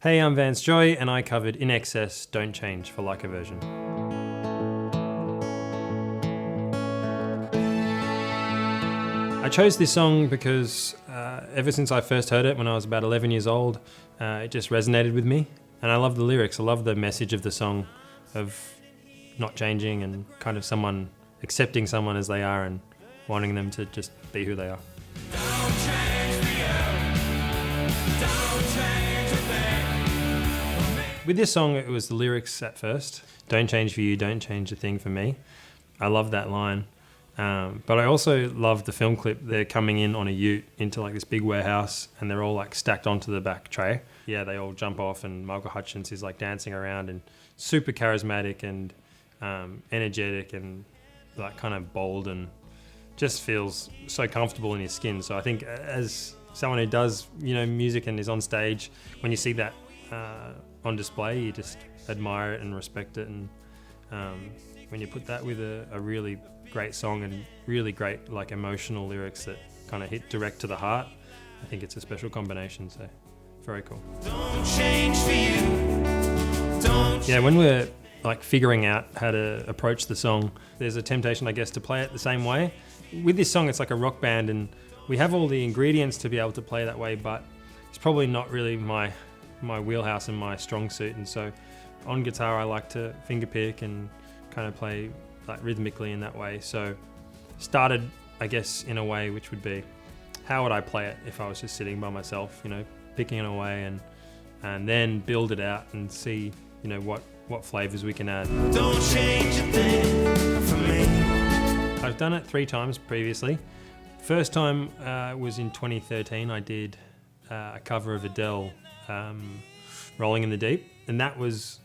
Hey, I'm Vance Joy, and I covered INXS Don't Change for Like a Version. I chose this song because ever since I first heard it when I was about 11 years old, it just resonated with me. And I love the lyrics. I love the message of the song of not changing and kind of someone accepting someone as they are and wanting them to just be who they are. Don't change for you. Don't change a thing. With this song, it was the lyrics at first. Don't change for you, don't change a thing for me. I love that line. But I also love the film clip. They're coming in on a ute into like this big warehouse and they're all like stacked onto the back tray. Yeah, they all jump off and Michael Hutchence is like dancing around and super charismatic and energetic and like kind of bold and just feels so comfortable in his skin. So I think as someone who does, music and is on stage, when you see that on display, you just admire it and respect it. And when you put that with a really great song and really great like emotional lyrics that kind of hit direct to the heart, I think it's a special combination. So very cool. Don't change for you. Don't. Yeah, when we're like figuring out how to approach the song, there's a temptation, I guess, to play it the same way. With this song, it's like a rock band and we have all the ingredients to be able to play that way, but it's probably not really my wheelhouse and my strong suit. And so on guitar, I like to finger pick and kind of play like rhythmically in that way. So started, I guess, in a way which would be, how would I play it if I was just sitting by myself, picking it away and then build it out and see, what flavors we can add. Don't change a thing for me. I've done it 3 times previously. First time was in 2013. I did a cover of Adele, Rolling in the Deep, and I was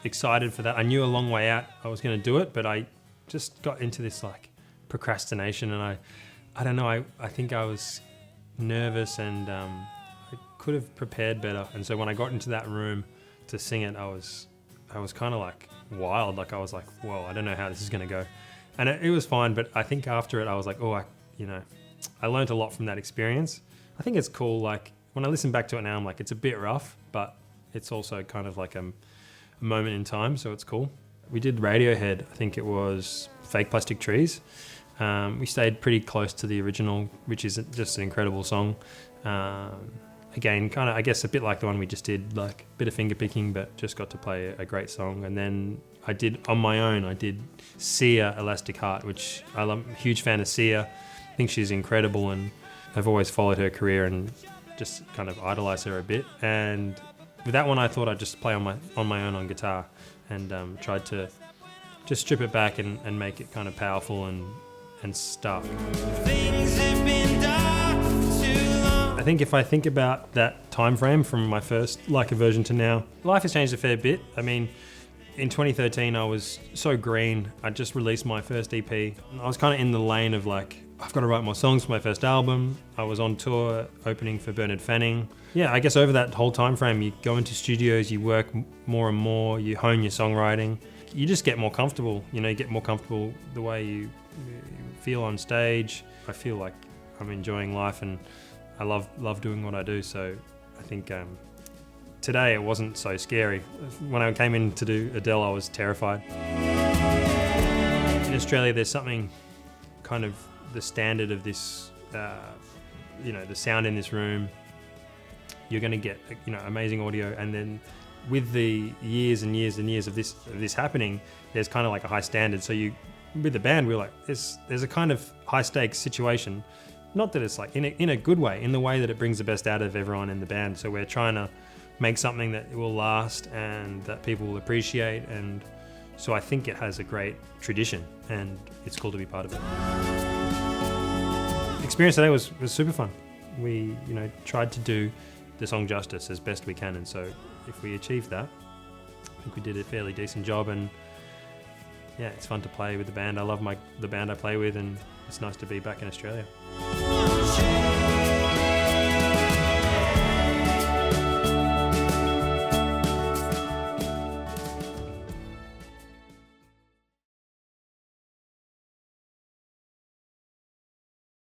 excited for that. I knew a long way out I was going to do it, but I just got into this like procrastination, and I don't know. I think I was nervous, and I could have prepared better. And so when I got into that room to sing it, I was kind of like wild. Like I was like, whoa, I don't know how this is going to go. And it was fine, but I think after it, I was like, I learned a lot from that experience. I think it's cool. Like when I listen back to it now, I'm like, it's a bit rough, but it's also kind of like a moment in time, so it's cool. We did Radiohead, I think it was Fake Plastic Trees. We stayed pretty close to the original, which is just an incredible song. Again, kind of, I guess, a bit like the one we just did, like a bit of finger picking, but just got to play a great song. And then I did, on my own, I did Sia, Elastic Heart, which I'm a huge fan of Sia. I think she's incredible, and I've always followed her career and just kind of idolized her a bit. And with that one, I thought I'd just play on my own on guitar and tried to just strip it back and make it kind of powerful and stark. Things have been dark for too long. I think if I think about that time frame from my first Like a Version to now, life has changed a fair bit. I mean, in 2013, I was so green. I just released my first EP. I was kind of in the lane of like, I've got to write more songs for my first album. I was on tour opening for Bernard Fanning. Yeah, I guess over that whole time frame, you go into studios, you work more and more, you hone your songwriting. You just get more comfortable. You get more comfortable the way you feel on stage. I feel like I'm enjoying life and I love doing what I do. So I think today it wasn't so scary. When I came in to do Adele, I was terrified. In Australia, there's something kind of the standard of this, the sound in this room. You're going to get, amazing audio, and then with the years and years and years of this happening, there's kind of like a high standard. So with the band, we're like, there's a kind of high stakes situation. Not that it's like in a good way, in the way that it brings the best out of everyone in the band. So we're trying to make something that will last and that people will appreciate. And so I think it has a great tradition, and it's cool to be part of it. The experience today was super fun. We, tried to do the song justice as best we can, and so if we achieved that, I think we did a fairly decent job. And yeah, it's fun to play with the band. I love the band I play with, and it's nice to be back in Australia.